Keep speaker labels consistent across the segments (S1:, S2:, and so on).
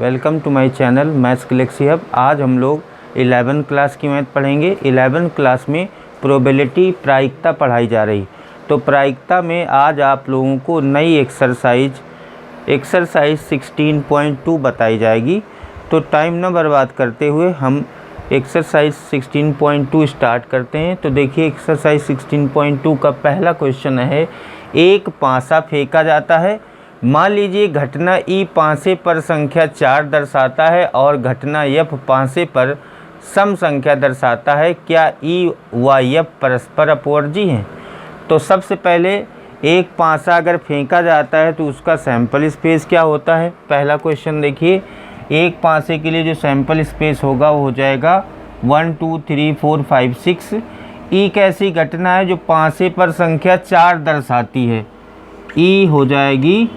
S1: Welcome to my channel maths galaxy hub. आज हम लोग 11 क्लास की मैथ पढ़ेंगे। 11 क्लास में प्रोबेबिलिटी प्रायिकता पढ़ाई जा रही। तो प्रायिकता में आज आप लोगों को नई एक्सरसाइज 16.2 बताई जाएगी। तो टाइम न बर्बाद करते हुए हम एक्सरसाइज 16.2 स्टार्ट करते हैं। तो देखिए एक्सरसाइज 16.2 का पहला क्वेश्चन है, एक पासा फेंका जाता है। मान लीजिए घटना ई पासे पर संख्या 4 दर्शाता है और घटना यफ पासे पर सम संख्या दर्शाता है। क्या ई व यफ परस्पर अपवर्जी हैं? तो सबसे पहले एक पासा अगर फेंका जाता है तो उसका सैंपल स्पेस क्या होता है। पहला क्वेश्चन देखिए, एक पासे के लिए जो सैंपल स्पेस होगा वो हो जाएगा 1 2 3 4 5 6। ई कैसी घटना है जो पासे पर संख्या 4 दर्शाती है। ई हो जाएगी,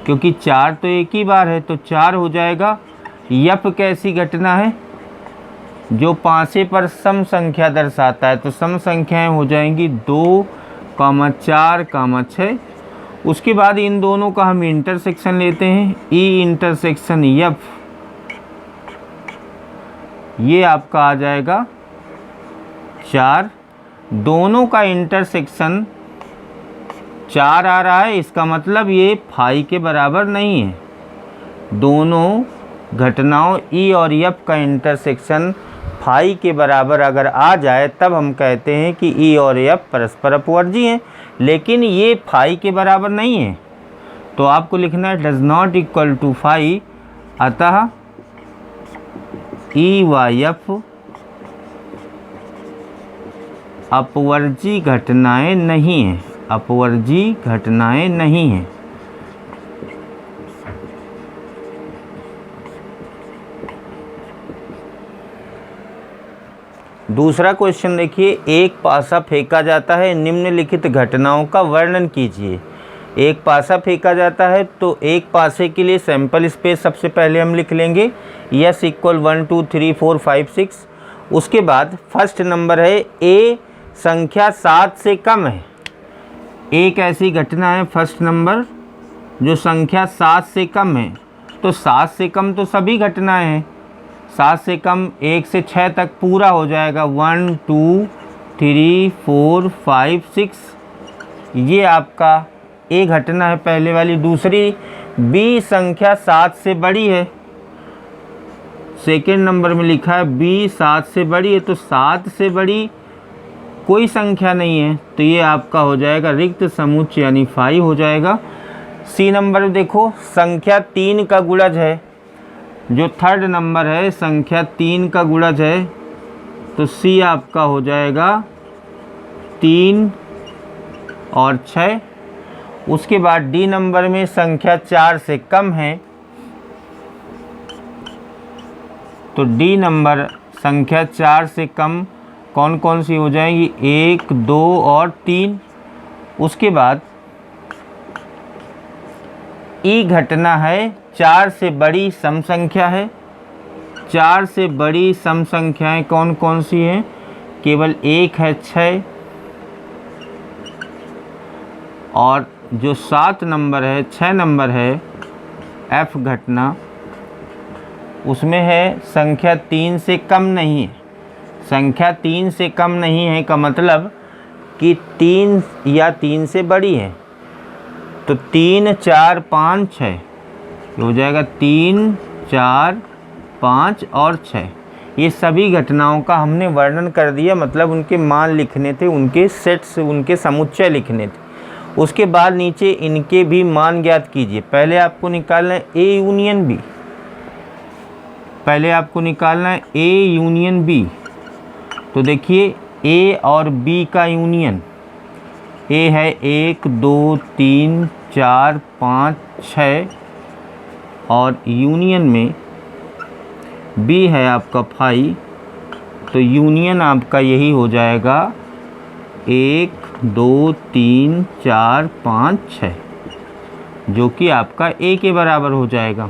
S1: क्योंकि 4 तो एक ही बार है तो 4 हो जाएगा। यफ कैसी घटना है जो पासे पर सम संख्या दर्शाता है, तो सम संख्याएं हो जाएंगी 2, 4, 6। उसके बाद इन दोनों का हम इंटरसेक्शन लेते हैं। ई इंटरसेक्शन यफ, ये आपका आ जाएगा 4। दोनों का इंटरसेक्शन 4 आ रहा है, इसका मतलब ये फाई के बराबर नहीं है। दोनों घटनाओं ई और यफ का इंटरसेक्शन फाई के बराबर अगर आ जाए तब हम कहते हैं कि ई और यफ परस्पर अपवर्जी हैं। लेकिन ये फाई के बराबर नहीं है तो आपको लिखना है does not equal to phi. अतः ई व यफ अपवर्जी घटनाएं नहीं हैं, अपवर्जी घटनाएं नहीं हैं। दूसरा क्वेश्चन देखिए, एक पासा फेंका जाता है, निम्नलिखित घटनाओं का वर्णन कीजिए। एक पासा फेंका जाता है तो एक पासे के लिए सैंपल स्पेस सबसे पहले हम लिख लेंगे यस इक्वल 1 2 3 4 5 6। उसके बाद फर्स्ट नंबर है ए संख्या 7 से कम है। एक ऐसी घटना है फर्स्ट नंबर जो संख्या 7 से कम है। तो 7 से कम तो सभी घटनाएं हैं। 7 से कम 1 से 6 तक पूरा हो जाएगा 1 2 3 4 5 6। ये आपका ए घटना है पहले वाली। दूसरी बी संख्या 7 से बड़ी है। सेकेंड नंबर में लिखा है बी 7 से बड़ी है, तो 7 से बड़ी कोई संख्या नहीं है तो ये आपका हो जाएगा रिक्त समुच्चय यानी फाई हो जाएगा। सी नंबर देखो, संख्या 3 का गुणज है। जो थर्ड नंबर है संख्या 3 का गुणज है तो सी आपका हो जाएगा 3 और 6। उसके बाद डी नंबर में संख्या 4 से कम है तो डी नंबर संख्या 4 से कम कौन कौन सी हो जाएंगी, 1 2 और 3। उसके बाद ई घटना है 4 से बड़ी सम संख्या है। 4 से बड़ी सम संख्याएं कौन कौन सी हैं, केवल एक है 6। और जो 7 नंबर है 6 नंबर है एफ घटना, उसमें है संख्या 3 से कम नहीं है। संख्या 3 से कम नहीं है का मतलब कि 3 या 3 से बड़ी है। तो 3 4 5 6 हो जाएगा 3 4 5 और 6। ये सभी घटनाओं का हमने वर्णन कर दिया, मतलब उनके मान लिखने थे, उनके सेट्स, उनके समुच्चय लिखने थे। उसके बाद नीचे इनके भी मान ज्ञात कीजिए। पहले आपको निकालना है ए यूनियन बी। पहले आपको निकालना है ए यूनियन बी। तो देखिए ए और बी का यूनियन, ए है 1 2 3 4 5 6 और यूनियन में बी है आपका 5। तो यूनियन आपका यही हो जाएगा 1 2 3 4 5 6, जो कि आपका ए के बराबर हो जाएगा।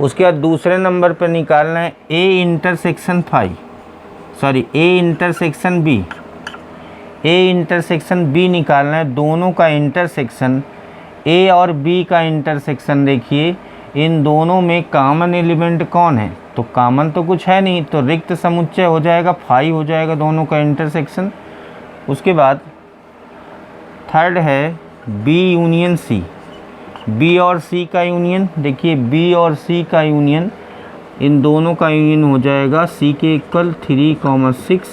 S1: उसके बाद दूसरे नंबर पर निकालना है A intersection A intersection B. A intersection B निकालना है। दोनों का इंटरसेक्शन ए और बी का इंटरसेक्शन देखिए इन दोनों में कॉमन एलिमेंट कौन है, तो कॉमन तो कुछ है नहीं, तो रिक्त समुच्चय हो जाएगा, फाई हो जाएगा दोनों का इंटरसेक्शन। उसके बाद थर्ड है बी यूनियन सी, बी और सी का यूनियन। देखिए बी और सी का यूनियन, इन दोनों का यूनियन हो जाएगा सी के इक्वल 3,6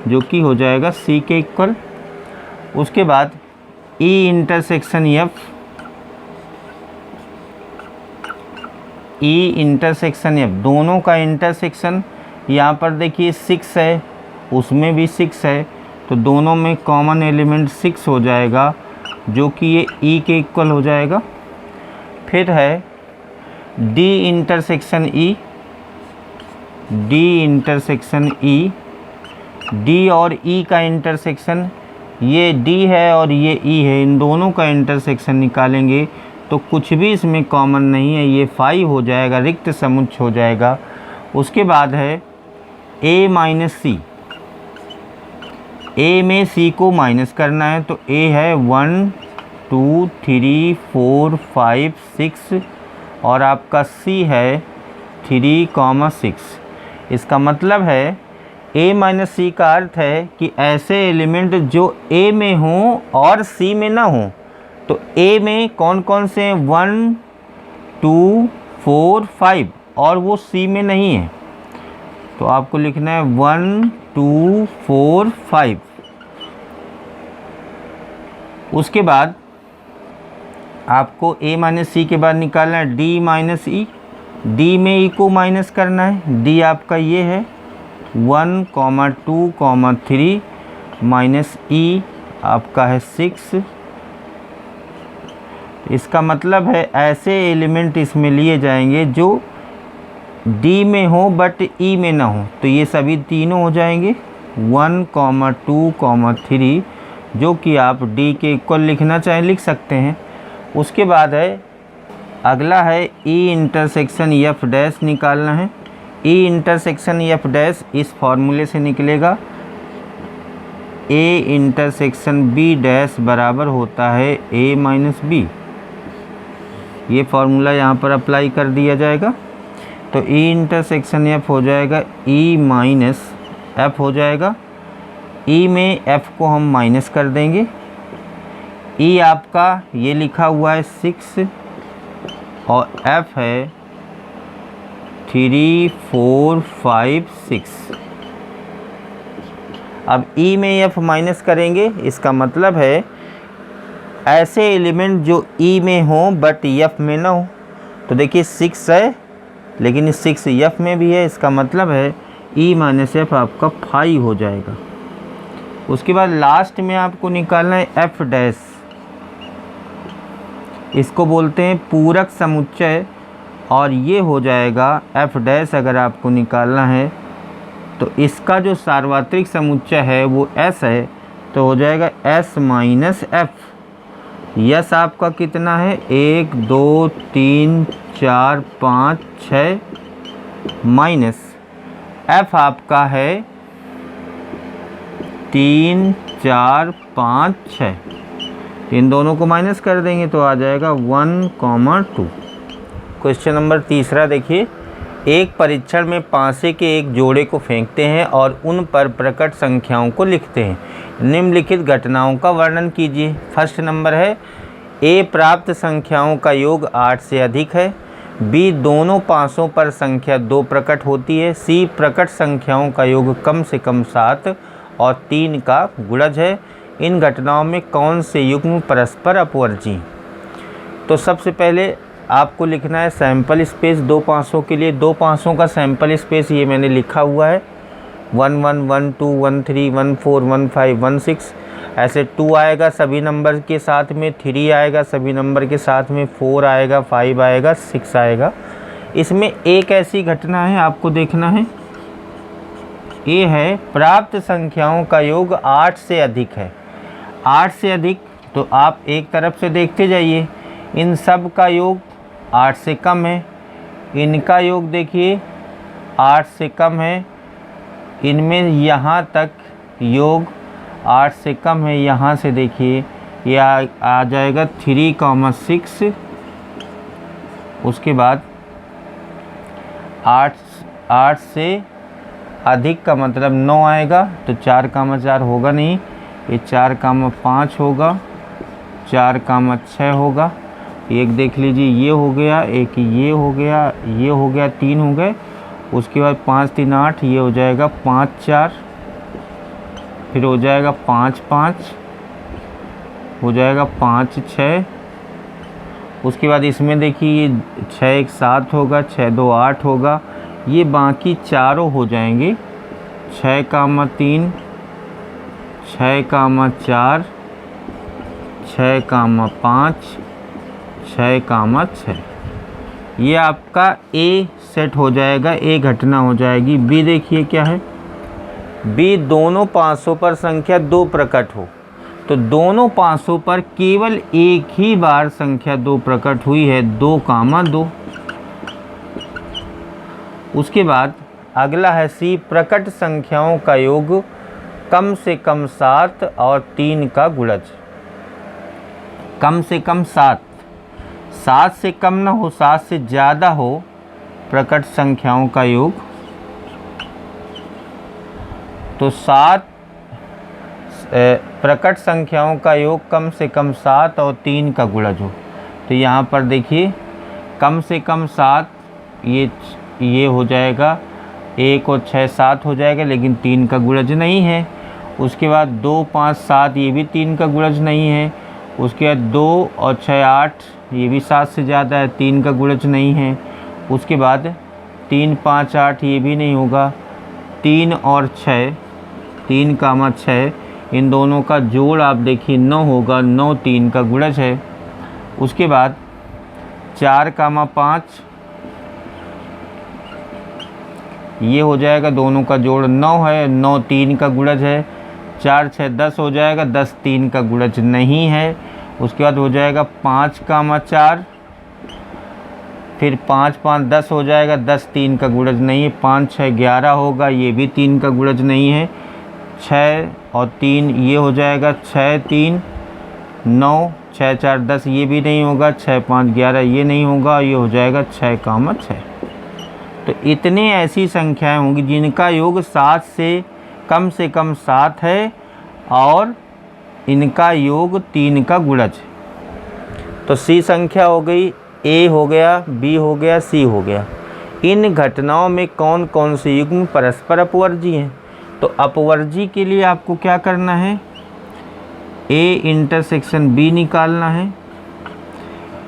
S1: जो कि हो जाएगा सी के इक्वल। उसके बाद E intersection F, E intersection F, दोनों का इंटरसेक्शन यहाँ पर देखिए 6 है, उसमें भी 6 है, तो दोनों में कॉमन एलिमेंट 6 हो जाएगा जो कि ये ई के इक्वल हो जाएगा। फिर है D intersection E, D intersection E, D और ई का इंटरसेक्शन, ये डी है और ये ई है, इन दोनों का इंटरसेक्शन निकालेंगे तो कुछ भी इसमें कॉमन नहीं है, ये 5 हो जाएगा, रिक्त समुच्चय हो जाएगा। उसके बाद है ए माइनस सी, ए में सी को माइनस करना है, तो ए है 1 2 3 4 5 6 और आपका सी है 3,6। इसका मतलब है ए माइनस सी का अर्थ है कि ऐसे एलिमेंट जो ए में हों और सी में ना हों। तो ए में कौन कौन से हैं, 1 2 4 5 और वो सी में नहीं है, तो आपको लिखना है 1 2 4 5। उसके बाद आपको ए माइनस सी के बाद निकालना है डी माइनस ई, डी में ई को माइनस करना है, डी आपका ये है 1 2 3 माइनस ई आपका है 6। इसका मतलब है ऐसे एलिमेंट इसमें लिए जाएंगे जो डी में हो बट ई में ना हो, तो ये सभी तीनों हो जाएंगे 1 2 3 जो कि आप डी के इक्वल लिखना चाहें लिख सकते हैं। उसके बाद है अगला है ई इंटरसेक्शन एफ डैश निकालना है। ई इंटरसेक्शन एफ डैश इस फॉर्मूले से निकलेगा, ए इंटरसेक्शन बी डैश बराबर होता है ए माइनस बी। ये फार्मूला यहाँ पर अप्लाई कर दिया जाएगा, तो ई इंटरसेक्शन एफ हो जाएगा ई माइनस एफ हो जाएगा। ई में एफ को हम माइनस कर देंगे, ई आपका ये लिखा हुआ है 6 और एफ है 3 4 5 6। अब ई में एफ माइनस करेंगे, इसका मतलब है ऐसे एलिमेंट जो ई में हो बट एफ में ना हो। तो देखिए 6 है लेकिन 6 एफ में भी है, इसका मतलब है ई माइनस एफ आपका 5 हो जाएगा। उसके बाद लास्ट में आपको निकालना है एफ डैश, इसको बोलते हैं पूरक समुच्चय, और ये हो जाएगा एफ डैश। अगर आपको निकालना है तो इसका जो सार्वत्रिक समुच्चय है वो एस है, तो हो जाएगा एस माइनस एफ। यस आपका कितना है 1 2 3 4 5 6 माइनस एफ आपका है 3 4 5 6। इन दोनों को माइनस कर देंगे तो आ जाएगा 1, 2। क्वेश्चन नंबर तीसरा देखिए, एक परीक्षण में पासे के एक जोड़े को फेंकते हैं और उन पर प्रकट संख्याओं को लिखते हैं। निम्नलिखित घटनाओं का वर्णन कीजिए। फर्स्ट नंबर है ए प्राप्त संख्याओं का योग 8 से अधिक है, बी दोनों पासों पर संख्या 2 प्रकट होती है, सी प्रकट संख्याओं का योग कम से कम 7 और 3 का गुणज है। इन घटनाओं में कौन से युग्म परस्पर अपवर्जी। तो सबसे पहले आपको लिखना है सैंपल स्पेस 2 पासों के लिए। 2 पासों का सैंपल स्पेस ये मैंने लिखा हुआ है 1 1 1 2 1 3 1 4 1 5 1 6। ऐसे 2 आएगा सभी नंबर के साथ में, 3 आएगा सभी नंबर के साथ में, 4 आएगा, 5 आएगा, 6 आएगा। इसमें एक ऐसी घटना है आपको देखना है, ये है प्राप्त संख्याओं का योग 8 से अधिक है। 8 से अधिक तो आप एक तरफ से देखते जाइए, इन सब का योग 8 से कम है, इनका योग देखिए 8 से कम है, इनमें यहाँ तक योग 8 से कम है। यहाँ से देखिए ये आ जाएगा 3, 6 उसके बाद 8 से अधिक का मतलब 9 आएगा, तो 4, 4 होगा नहीं, ये 4, 5 होगा, 4, 6 होगा। एक देख लीजिए ये हो गया, एक ये हो गया, ये हो गया, 3 हो गए। उसके बाद 5, 3, 8, ये हो जाएगा 5, 4, फिर हो जाएगा 5, 5, हो जाएगा 5, 6। उसके बाद इसमें देखिए 6, 1, 7 होगा, 6, 2, 8 होगा। ये बाकी चारों हो जाएंगे 6, 3, 6, 4, 6, 5, 6, 6। ये आपका ए सेट हो जाएगा, ए घटना हो जाएगी। बी देखिए क्या है, बी दोनों पासों पर संख्या 2 प्रकट हो, तो दोनों पासों पर केवल एक ही बार संख्या 2 प्रकट हुई है, 2, 2। उसके बाद अगला है सी, प्रकट संख्याओं का योग कम से कम 7 और 3 का गुणज। कम से कम 7 से कम ना हो, 7 से ज़्यादा हो प्रकट संख्याओं का योग। तो 7 प्रकट संख्याओं का योग कम से कम 7 और 3 का गुणज हो। तो यहाँ पर देखिए कम से कम 7, ये हो जाएगा 1 और 6, 7 हो जाएगा, लेकिन 3 का गुणज नहीं है। उसके बाद 2, 5, 7, ये भी 3 का गुणज नहीं है। उसके बाद 2 और 6, 8, ये भी 7 से ज़्यादा है, 3 का गुणज नहीं है। उसके बाद 3, 5, 8, ये भी नहीं होगा। 3 और 6, 3, 6, इन दोनों का जोड़ आप देखिए 9 होगा, 9 3 का गुणज है। उसके बाद 4, 5, ये हो जाएगा, दोनों का जोड़ 9 है, 9 3 का गुणज है। 4, 6, 10 हो जाएगा, 10 3 का गुणज नहीं है। उसके बाद हो जाएगा 5, 4, फिर 5, 5, 10 हो जाएगा, 10 3 का गुणज नहीं है। 5, 6, 11 होगा, ये भी 3 का गुणज नहीं है। 6 और 3 ये हो जाएगा 6, 3, 9, 6, 4, 10 ये भी नहीं होगा। 6, 5, 11 ये नहीं होगा, ये हो जाएगा 6, 6। तो इतने ऐसी संख्याएं होंगी जिनका योग 7 से कम 7 है और इनका योग 3 का गुणज। तो सी संख्या हो गई, ए हो गया, बी हो गया, सी हो गया। इन घटनाओं में कौन कौन से युग्म परस्पर अपवर्जी हैं? तो अपवर्जी के लिए आपको क्या करना है, ए इंटरसेक्शन बी निकालना है।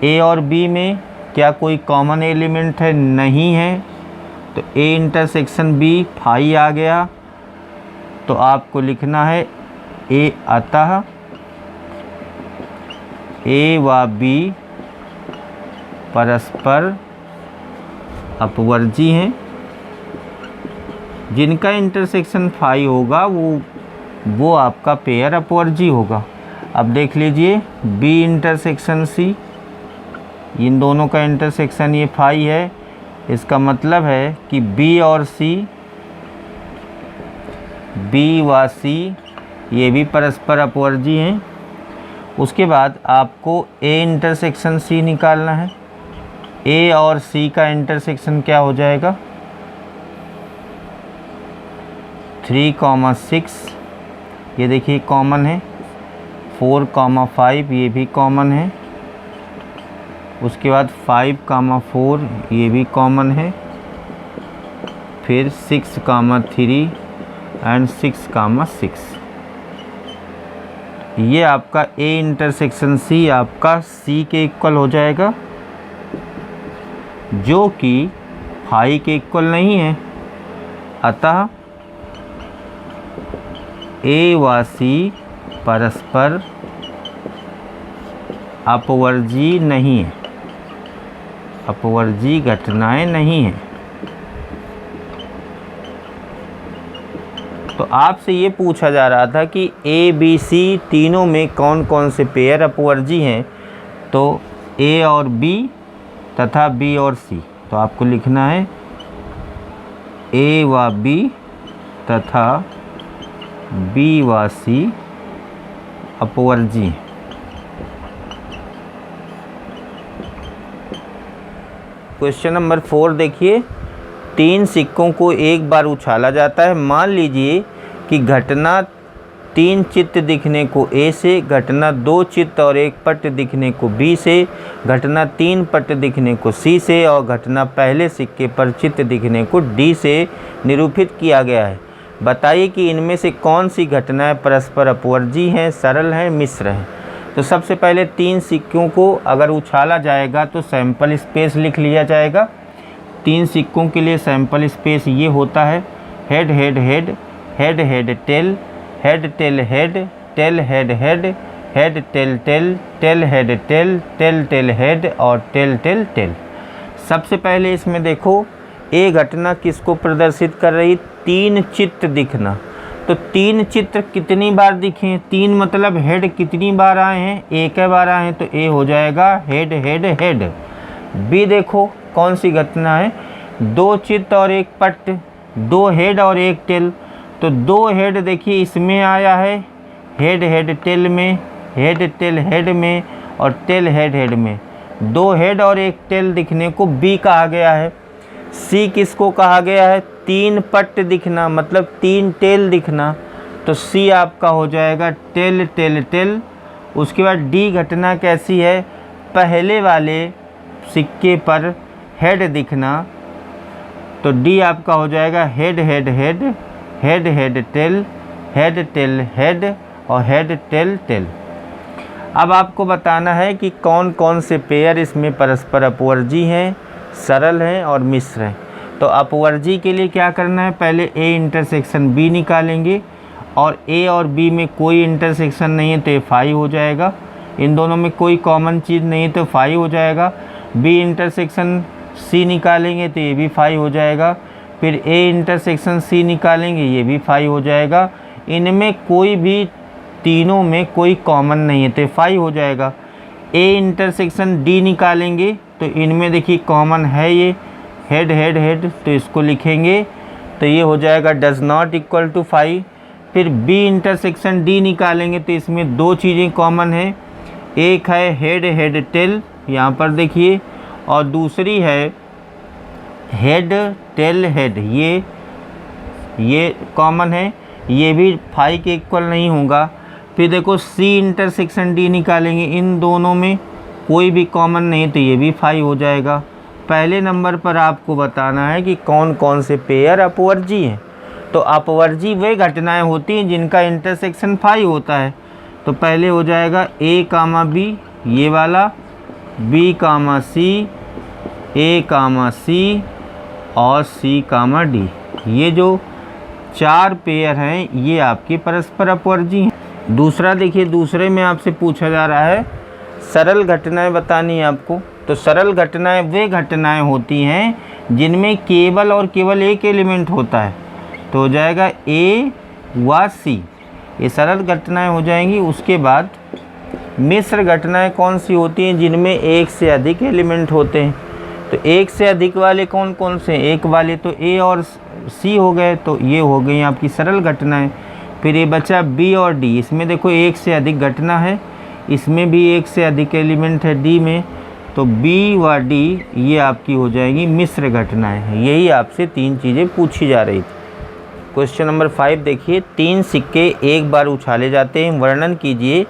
S1: ए और बी में क्या कोई कॉमन एलिमेंट है? नहीं है। तो ए इंटरसेक्शन बी 5 आ गया। तो आपको लिखना है ए, अतः ए व बी परस्पर अपवर्जी हैं। जिनका इंटरसेक्शन 5 होगा वो आपका पेयर अपवर्जी होगा। अब देख लीजिए बी इंटरसेक्शन सी, इन दोनों का इंटरसेक्शन ये 5 है। इसका मतलब है कि बी और सी, बी व सी ये भी परस्पर अपवर्जी हैं। उसके बाद आपको ए इंटरसेक्शन सी निकालना है। ए और सी का इंटरसेक्शन क्या हो जाएगा? 3, 6 ये देखिए कॉमन है। 4, 5 ये भी कॉमन है। उसके बाद 5, 4 ये भी कॉमन है। फिर 6, 3 एंड 6, 6 ये आपका ए इंटरसेक्शन सी आपका सी के इक्वल हो जाएगा, जो कि 5 के इक्वल नहीं है। अतः ए व सी परस्पर अपवर्जी नहीं है, अपवर्जी घटनाएं नहीं हैं। तो आपसे ये पूछा जा रहा था कि ए बी सी तीनों में कौन कौन से पेयर अपवर्जी हैं। तो ए और बी तथा बी और सी, तो आपको लिखना है ए व बी तथा बी व सी अपवर्जी हैं। क्वेश्चन नंबर 4 देखिए, 3 सिक्कों को एक बार उछाला जाता है। मान लीजिए कि घटना 3 चित्त दिखने को ए से, घटना 2 चित्त और 1 पट दिखने को बी से, घटना 3 पट दिखने को सी से और घटना पहले सिक्के पर चित्त दिखने को डी से निरूपित किया गया है। बताइए कि इनमें से कौन सी घटनाएं परस्पर अपवर्जी हैं, सरल हैं, मिश्र हैं। तो सबसे पहले 3 सिक्कों को अगर उछाला जाएगा तो सैंपल स्पेस लिख लिया जाएगा। 3 सिक्कों के लिए सैंपल स्पेस ये होता है head head head, head head tail, head tail head, tail head head, head tail tail, tail head tail, tail tail head और टेल टेल टेल। सबसे पहले इसमें देखो ये घटना किसको प्रदर्शित कर रही, 3 चित्त दिखना। तो 3 चित्र कितनी बार दिखे, 3 मतलब हेड कितनी बार आए हैं, एक बार आए हैं, तो ए हो जाएगा हेड हेड हेड। बी देखो कौन सी घटना है, 2 चित्त और 1 पट, 2 हेड और 1 टेल। तो 2 हेड देखिए इसमें आया है हेड हेड टेल में, हेड टेल हेड में और टेल हेड हेड में। 2 हेड और 1 टेल दिखने को बी कहा गया है। सी किसको कहा गया है, 3 पट दिखना मतलब 3 टेल दिखना। तो सी आपका हो जाएगा टेल टेल टेल। उसके बाद डी घटना कैसी है, पहले वाले सिक्के पर हेड दिखना। तो डी आपका हो जाएगा head head head, head head tail, head tail head और हेड टेल टेल। अब आपको बताना है कि कौन कौन से पेयर इसमें परस्पर अपवर्जी हैं, सरल हैं और मिश्र हैं। तो अपवर्जी के लिए क्या करना है, पहले ए इंटरसेक्शन बी निकालेंगे और ए और बी में कोई इंटरसेक्शन नहीं है तो ये फाई हो जाएगा। इन दोनों में कोई कॉमन चीज़ नहीं है तो फाई हो जाएगा। बी इंटरसेक्शन सी निकालेंगे तो ये भी फाई हो जाएगा। फिर ए इंटरसेक्शन सी निकालेंगे ये भी फाई हो जाएगा। इनमें कोई भी तीनों में कोई कॉमन नहीं है तो फाई हो जाएगा। ए इंटरसेक्शन डी निकालेंगे तो इनमें देखिए कॉमन है ये हेड हेड हेड, तो इसको लिखेंगे तो ये हो जाएगा does not equal to phi. फिर बी इंटरसेक्शन डी निकालेंगे तो इसमें 2 चीज़ें कॉमन है, एक है हेड हेड टेल यहाँ पर देखिए और दूसरी है हेड टेल हेड, ये कॉमन है, ये भी फाई के इक्वल नहीं होगा। फिर देखो सी इंटरसेक्शन डी निकालेंगे, इन दोनों में कोई भी कॉमन नहीं तो ये भी फाई हो जाएगा। पहले नंबर पर आपको बताना है कि कौन कौन से पेयर अपवर्जी हैं। तो अपवर्जी वे घटनाएं होती हैं जिनका इंटरसेक्शन फाई होता है। तो पहले हो जाएगा ए कामा बी ये वाला, बी कामा सी, ए कामा सी और सी कामा डी। ये जो 4 पेयर हैं ये आपकी परस्पर अपवर्जी हैं। दूसरा देखिए, दूसरे में आपसे पूछा जा रहा है सरल घटनाएं बतानी है आपको। तो सरल घटनाएं वे घटनाएं होती हैं जिनमें केवल और केवल एक एलिमेंट होता है। तो हो जाएगा ए व सी, ये सरल घटनाएं हो जाएंगी। उसके बाद मिश्र घटनाएं कौन सी होती हैं, जिनमें एक से अधिक एलिमेंट होते हैं। तो एक से अधिक वाले कौन कौन से, एक वाले तो ए और सी हो गए, तो ये हो गई आपकी सरल घटनाएं। फिर ये बचा बी और डी, इसमें देखो एक से अधिक घटना है, इसमें भी एक से अधिक एलिमेंट है डी में, तो बी व डी ये आपकी हो जाएगी मिश्र घटनाएं हैं। यही आपसे 3 चीज़ें पूछी जा रही थी। क्वेश्चन नंबर 5 देखिए, 3 सिक्के एक बार उछाले जाते हैं, वर्णन कीजिए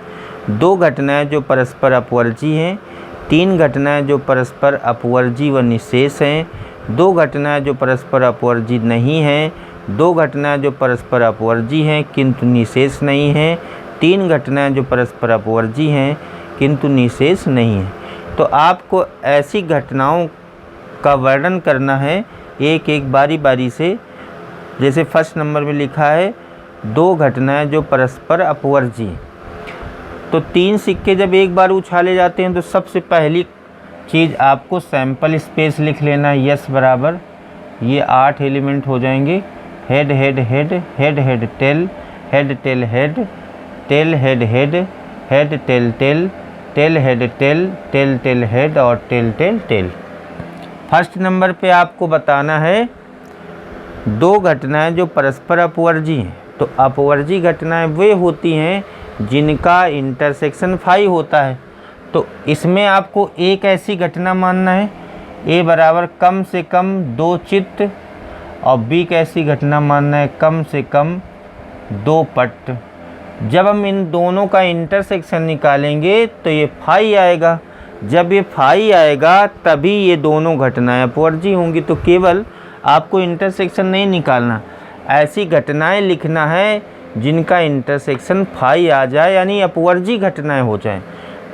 S1: 2 घटनाएं जो परस्पर अपवर्जी हैं, 3 घटनाएं जो परस्पर अपवर्जी व निशेष हैं, 2 घटनाएं जो परस्पर अपवर्जी नहीं हैं, 2 घटनाएं जो परस्पर अपवर्जी हैं किंतु निशेष नहीं हैं, 3 घटनाएं जो परस्पर अपवर्जी हैं किंतु निशेष नहीं हैं। तो आपको ऐसी घटनाओं का वर्णन करना है एक एक बारी बारी से। जैसे फर्स्ट नंबर में लिखा है 2 घटनाएं जो परस्पर अपवर्जी। तो 3 सिक्के जब एक बार उछाले जाते हैं तो सबसे पहली चीज़ आपको सैंपल स्पेस लिख लेना है। यस बराबर ये 8 एलिमेंट हो जाएंगे, head head head, head head tail, head tail head, tail head head, head tail tail, tail head tail, tail tail head और tail tail tail. First number पे आपको बताना है 2 घटनाएं जो परस्पर अपवर्जी हैं। तो अपवर्जी घटनाएं वे होती हैं जिनका इंटरसेक्शन फाई होता है। तो इसमें आपको एक ऐसी घटना मानना है, ए बराबर कम से कम 2 चित्त और बी कैसी घटना मानना है, कम से कम 2 पट। जब हम इन दोनों का इंटरसेक्शन निकालेंगे तो ये फाई आएगा। जब ये फाई आएगा तभी ये दोनों घटनाएं अपवर्जी होंगी। तो केवल आपको इंटरसेक्शन नहीं निकालना, ऐसी घटनाएं लिखना है जिनका इंटरसेक्शन फाई आ जाए, यानी अपवर्जी घटनाएं हो जाएं।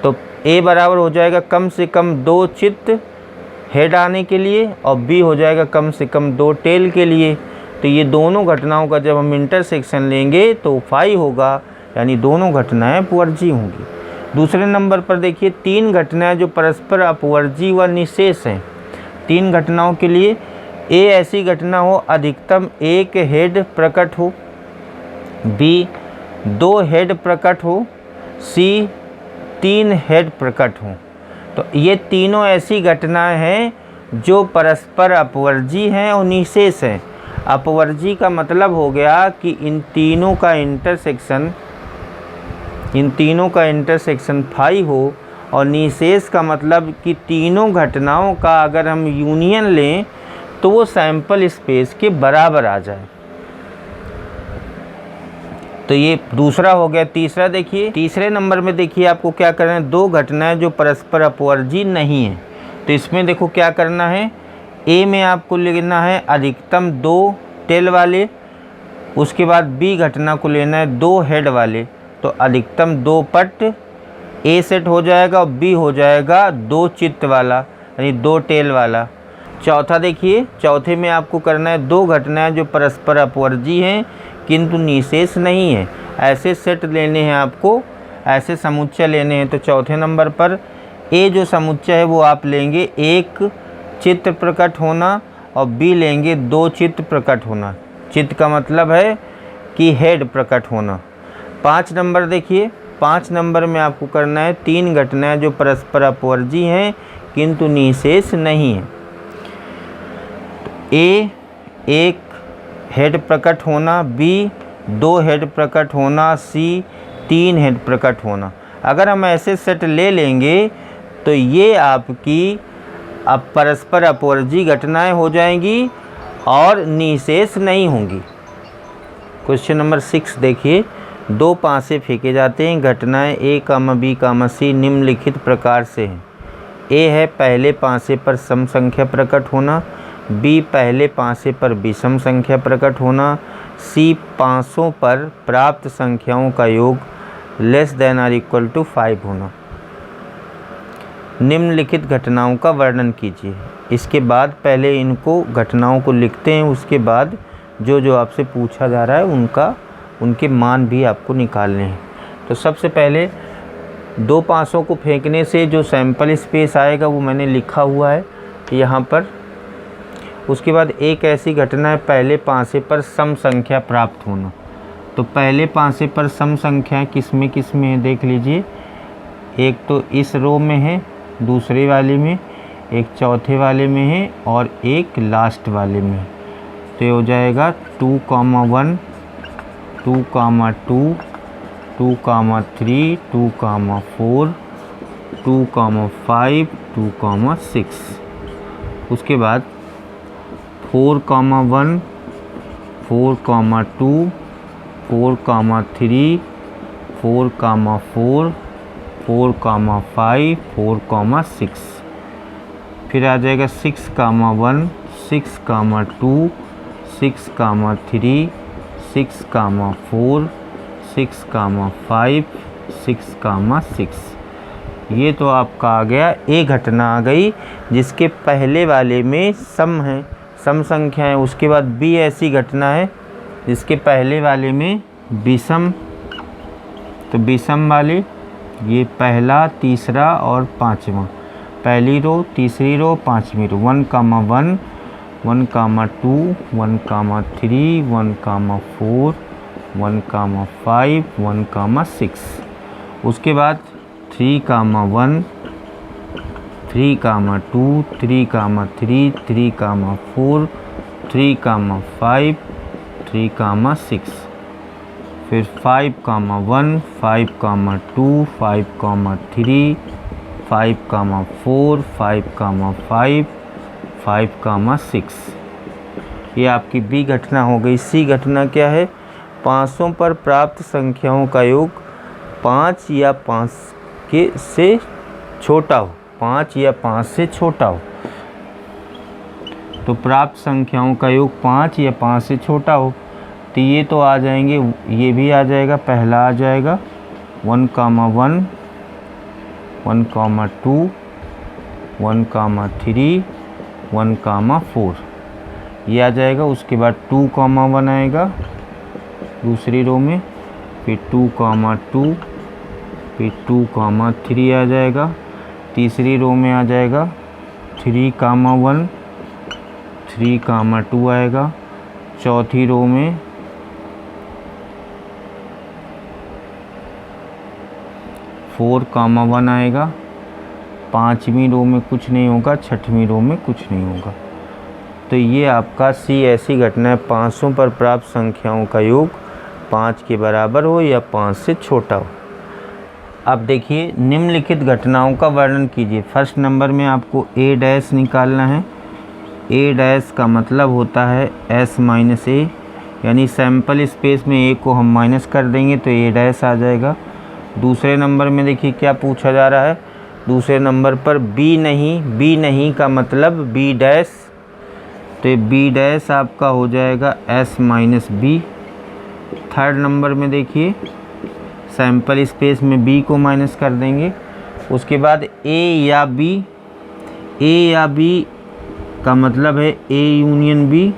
S1: तो ए बराबर हो जाएगा कम से कम 2 चित्त हेड आने के लिए और बी हो जाएगा कम से कम 2 टेल के लिए। तो ये दोनों घटनाओं का जब हम इंटरसेक्शन लेंगे तो फाई होगा, यानी दोनों घटनाएं अपवर्जी होंगी। दूसरे नंबर पर देखिए 3 घटनाएं जो परस्पर अपवर्जी व निशेष हैं। 3 घटनाओं के लिए ए ऐसी घटना हो अधिकतम 1 हेड प्रकट हो, बी 2 हेड प्रकट हो, सी 3 हेड प्रकट हो। तो ये तीनों ऐसी घटनाएं हैं जो परस्पर अपवर्जी हैं और निशेष हैं। अपवर्जी का मतलब हो गया कि इन तीनों का इंटरसेक्शन फाई हो, और निशेष का मतलब कि तीनों घटनाओं का अगर हम यूनियन लें तो वो सैंपल स्पेस के बराबर आ जाए। तो ये दूसरा हो गया। तीसरा देखिए, तीसरे नंबर में देखिए आपको क्या करना है, 2 घटनाएं जो परस्पर अपवर्जी नहीं है। तो इसमें देखो क्या करना है, ए में आपको लिखना है अधिकतम 2 टेल वाले, उसके बाद बी घटना को लेना है 2 हेड वाले। तो अधिकतम 2 पट ए सेट हो जाएगा और बी हो जाएगा 2 चित्त वाला, यानी 2 टेल वाला। चौथा देखिए, चौथे में आपको करना है 2 घटनाएं जो परस्पर अपवर्जी हैं किंतु निशेष नहीं है। ऐसे सेट लेने हैं आपको, ऐसे समुच्चय लेने हैं। तो चौथे नंबर पर ए जो समुच्चय है वो आप लेंगे 1 चित्त प्रकट होना और बी लेंगे 2 चित्त प्रकट होना। चित्त का मतलब है कि हेड प्रकट होना। 5 नंबर देखिए, 5 नंबर में आपको करना है 3 घटनाएं जो परस्पर अपवर्जी हैं किंतु निशेष नहीं है। ए 1 हेड प्रकट होना, बी 2 हेड प्रकट होना, सी 3 हेड प्रकट होना। अगर हम ऐसे सेट ले लेंगे तो ये आपकी अब परस्पर अपवर्जी घटनाएं हो जाएंगी और निशेष नहीं होंगी। क्वेश्चन नंबर 6 देखिए, 2 पासे फेंके जाते हैं। घटनाएं ए कामा बी कामा सी निम्नलिखित प्रकार से हैं। ए है पहले पासे पर सम संख्या प्रकट होना, बी पहले पासे पर विषम संख्या प्रकट होना, सी पासों पर प्राप्त संख्याओं का योग लेस देन और इक्वल टू 5 होना। निम्नलिखित घटनाओं का वर्णन कीजिए। इसके बाद पहले इनको घटनाओं को लिखते हैं, उसके बाद जो जो आपसे पूछा जा रहा है उनके मान भी आपको निकालने हैं। तो सबसे पहले 2 पासों को फेंकने से जो सैंपल स्पेस आएगा वो मैंने लिखा हुआ है यहाँ पर। उसके बाद एक ऐसी घटना है पहले पासे पर सम संख्या प्राप्त होना। तो पहले पासे पर सम संख्या किस में है देख लीजिए। एक तो इस रो में है, दूसरे वाले में, एक चौथे वाले में है और एक लास्ट वाले में। तो ये हो जाएगा 2,1, 2,2, 2,3, 2,4, 2,5, 2,6। उसके बाद 4,1, 4,2, 4,3, 4,4, 4,5, 4,6। फिर आ जाएगा 6,1, 6,2, 6,3, 6,4, 6,5, 6,6। ये तो आपका आ गया, एक घटना आ गई जिसके पहले वाले में सम है, सम संख्या है। उसके बाद बी ऐसी घटना है जिसके पहले वाले में विषम। तो विषम वाले ये पहला, तीसरा और पाँचवा, पहली रो, तीसरी रो, पाँचवीं रो। 1,1, 1,2, 1,3, 1,4, 1,5, 1,6। उसके बाद 3,1, 3,2, 3,3, 3,4, 3,5, 3,6। फिर 5,1, 5,2, 5,3, 5,4, 5,5, 5,6। ये आपकी बी घटना हो गई। सी घटना क्या है? 500 पर प्राप्त संख्याओं का योग 5 या 5 के से छोटा हो, 5 या 5 से छोटा हो। तो प्राप्त संख्याओं का योग 5 या 5 से छोटा हो, तो ये तो आ जाएंगे, ये भी आ जाएगा, पहला आ जाएगा 1,1, 1,2, 1,3, 1,4 ये आ जाएगा। उसके बाद 2,1 आएगा दूसरी रो में, फिर 2,2, फिर 2,3 आ जाएगा। तीसरी रो में आ जाएगा 3,1, 3,2 आएगा। चौथी रो में 4,1 आएगा। पाँचवीं रो में कुछ नहीं होगा, छठवीं रो में कुछ नहीं होगा। तो ये आपका सी ऐसी घटना है 500 पर प्राप्त संख्याओं का योग 5 के बराबर हो या 5 से छोटा हो। अब देखिए निम्नलिखित घटनाओं का वर्णन कीजिए। फर्स्ट नंबर में आपको ए डैश निकालना है। ए डैश का मतलब होता है एस माइनस ए, यानी सैंपल स्पेस में ए को हम माइनस कर देंगे तो ए डैश आ जाएगा। दूसरे नंबर में देखिए क्या पूछा जा रहा है। दूसरे नंबर पर बी नहीं का मतलब बी डैश, तो बी डैश आपका हो जाएगा S minus B. Third number में देखिए सैंपल स्पेस में बी को माइनस कर देंगे। उसके बाद ए या बी का मतलब है ए यूनियन बी,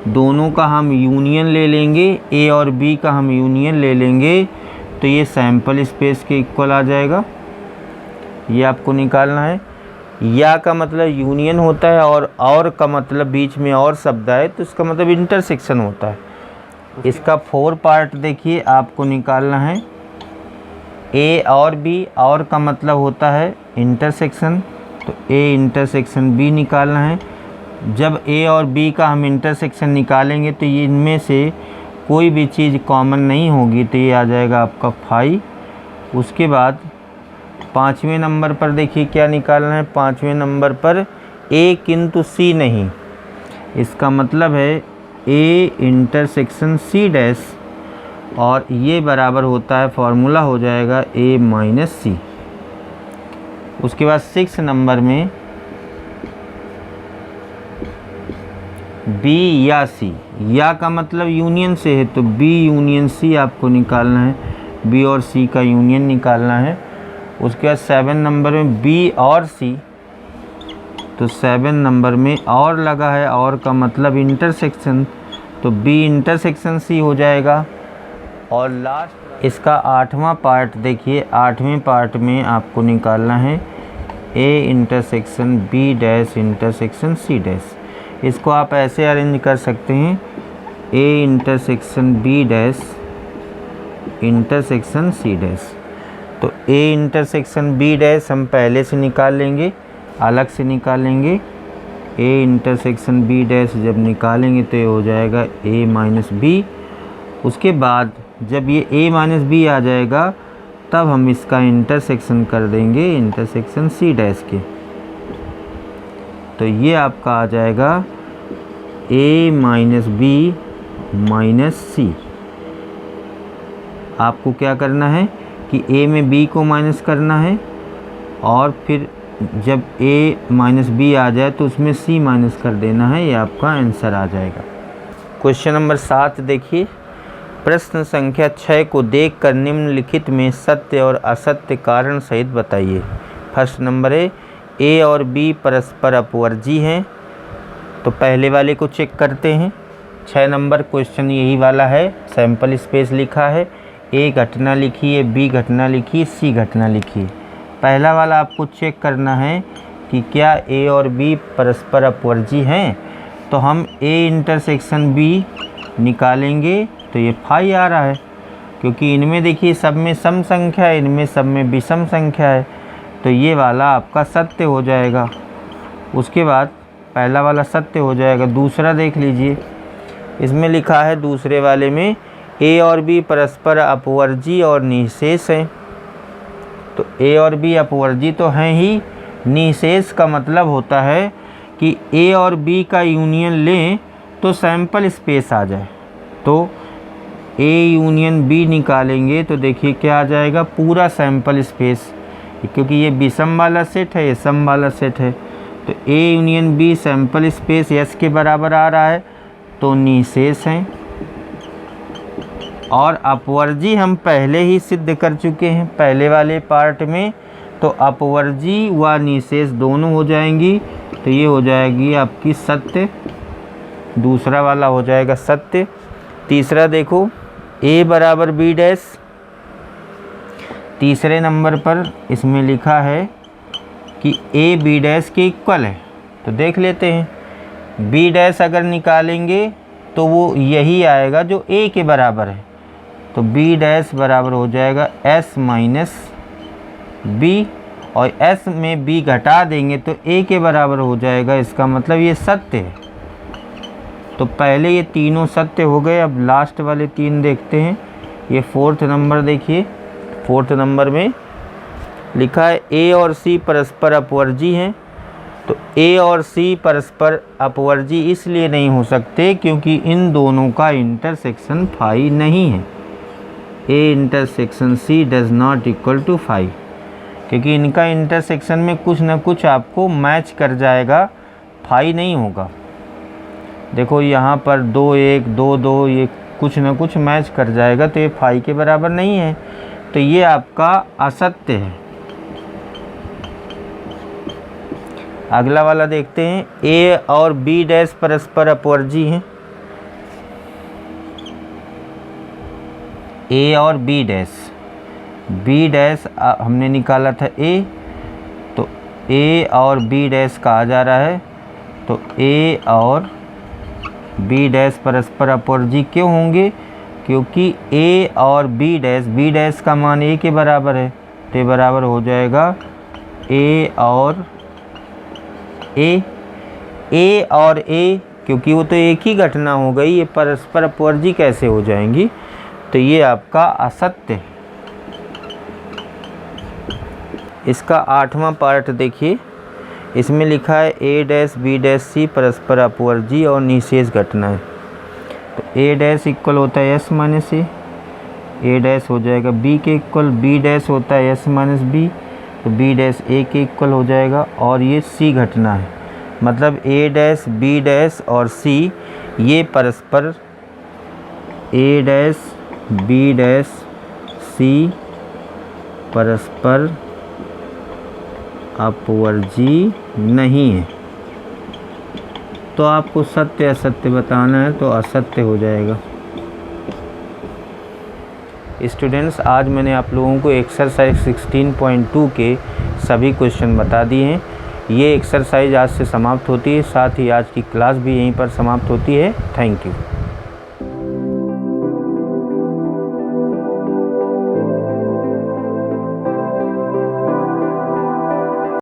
S1: दोनों का हम यूनियन ले लेंगे, ए और बी का हम यूनियन ले लेंगे तो ये सैंपल स्पेस के इक्वल आ जाएगा। ये आपको निकालना है। या का मतलब यूनियन होता है और का मतलब बीच में और शब्द आए तो इसका मतलब इंटरसेक्शन होता है। इसका 4 पार्ट देखिए आपको निकालना है। ए और बी, और का मतलब होता है इंटरसेक्शन, तो ए इंटरसेक्शन बी निकालना है। जब ए और बी का हम इंटरसेक्शन निकालेंगे तो ये इनमें से कोई भी चीज़ कॉमन नहीं होगी, तो ये आ जाएगा आपका 5। उसके बाद पाँचवें नंबर पर देखिए क्या निकालना है। पाँचवें नंबर पर ए किंतु सी नहीं, इसका मतलब है ए इंटरसेक्शन सी डैश, और ये बराबर होता है, फॉर्मूला हो जाएगा ए माइनस सी। उसके बाद 6 नंबर में बी या सी, या का मतलब यूनियन से है तो बी यूनियन सी आपको निकालना है, बी और सी का यूनियन निकालना है। उसके बाद 7 नंबर में बी और सी, तो 7 नंबर में और लगा है, और का मतलब इंटरसेक्शन, तो बी इंटरसेक्शन सी हो जाएगा। और लास्ट इसका 8वां पार्ट देखिए, 8वें पार्ट में आपको निकालना है A intersection B dash intersection C dash. इसको आप ऐसे अरेंज कर सकते हैं, A intersection B dash intersection C dash. तो ए इंटरसेक्शन बी डैश हम पहले से निकाल लेंगे, अलग से निकालेंगे। ए इंटरसेक्शन बी डैश जब निकालेंगे तो ये हो जाएगा ए माइनस बी। उसके बाद जब ये ए माइनस बी आ जाएगा तब हम इसका इंटरसेक्शन कर देंगे इंटरसेक्शन सी डैश के, तो ये आपका आ जाएगा ए माइनस बी माइनस सी। आपको क्या करना है कि ए में बी को माइनस करना है, और फिर जब ए माइनस बी आ जाए तो उसमें सी माइनस कर देना है, ये आपका आंसर आ जाएगा। क्वेश्चन नंबर 7 देखिए। प्रश्न संख्या 6 को देखकर निम्नलिखित में सत्य और असत्य कारण सहित बताइए। फर्स्ट नंबर है ए और बी परस्पर अपवर्जी हैं, तो पहले वाले को चेक करते हैं। 6 नंबर क्वेश्चन यही वाला है, सैंपल स्पेस लिखा है, ए घटना लिखी है, बी घटना लिखी है, सी घटना लिखी है। पहला वाला आपको चेक करना है कि क्या ए और बी परस्पर अपवर्जी हैं, तो हम ए इंटरसेक्शन बी निकालेंगे तो ये 5 आ रहा है, क्योंकि इनमें देखिए सब में सम संख्या है, इनमें सब में विषम संख्या है, तो ये वाला आपका सत्य हो जाएगा। उसके बाद पहला वाला सत्य हो जाएगा। दूसरा देख लीजिए, इसमें लिखा है दूसरे वाले में ए और बी परस्पर अपवर्जी और निःशेष हैं, तो ए और बी अपवर्जी तो हैं ही, निःशेष का मतलब होता है कि ए और बी का यूनियन लें तो सैंपल स्पेस आ जाए। तो ए यूनियन बी निकालेंगे तो देखिए क्या आ जाएगा, पूरा सैंपल स्पेस, क्योंकि ये विषम वाला सेट है, ये सम वाला सेट है। तो A union B sample space S के बराबर आ रहा है, तो निशेष हैं। और अपवर्जी हम पहले ही सिद्ध कर चुके हैं पहले वाले पार्ट में, तो अपवर्जी व निशेष दोनों हो जाएंगी। तो ये हो जाएगी आपकी सत्य, दूसरा वाला हो जाएगा सत्य। तीसरा देखो, ए बराबर बी डैश, तीसरे नंबर पर इसमें लिखा है कि ए बी डैश के इक्वल है। तो देख लेते हैं, बी डैश अगर निकालेंगे तो वो यही आएगा जो ए के बराबर है। तो बी डैश बराबर हो जाएगा एस माइनस बी, और एस में बी घटा देंगे तो ए के बराबर हो जाएगा। इसका मतलब ये सत्य है। तो पहले ये तीनों सत्य हो गए। अब लास्ट वाले तीन देखते हैं। ये फोर्थ नंबर देखिए, फोर्थ नंबर में लिखा है ए और सी परस्पर अपवर्जी हैं। तो ए और सी परस्पर अपवर्जी इसलिए नहीं हो सकते क्योंकि इन दोनों का इंटरसेक्शन फाई नहीं है। A intersection C does not equal to phi, क्योंकि इनका इंटरसेक्शन में कुछ ना कुछ आपको मैच कर जाएगा, फाई नहीं होगा। देखो यहाँ पर 2 1 2 2 ये कुछ ना कुछ मैच कर जाएगा, तो ये फाई के बराबर नहीं है। तो ये आपका असत्य है। अगला वाला देखते हैं, ए और बी डैश परस्पर अपवर्जी हैं। ए और बी डैश हमने निकाला था ए, तो ए और बी डैश कहा जा रहा है। तो ए और बी डैश परस्पर अपवर्जी क्यों होंगे? क्योंकि ए और बी डैश का मान ए के बराबर है, तो ये बराबर हो जाएगा ए और ए, क्योंकि वो तो एक ही घटना हो गई, ये परस्पर अपवर्जी कैसे हो जाएंगी? तो ये आपका असत्य है। इसका 8वां पार्ट देखिए, इसमें लिखा है ए डैश बी डैश सी परस्पर अपवर्जी और निशेष घटना है। तो ए डैश इक्वल होता है एस माइनस ए डैश हो जाएगा बी के इक्वल, बी डैश होता है एस माइनस बी, तो बी डैश ए के इक्वल हो जाएगा। और ये सी घटना है, मतलब ए डैश बी डैश और सी ये परस्पर, ए डैश बी डैश सी परस्पर अपवर्जी नहीं है। तो आपको सत्य असत्य बताना है, तो असत्य हो जाएगा। स्टूडेंट्स, आज मैंने आप लोगों को एक्सरसाइज 16.2 के सभी क्वेश्चन बता दिए हैं। ये एक्सरसाइज आज से समाप्त होती है, साथ ही आज की क्लास भी यहीं पर समाप्त होती है। Thank you.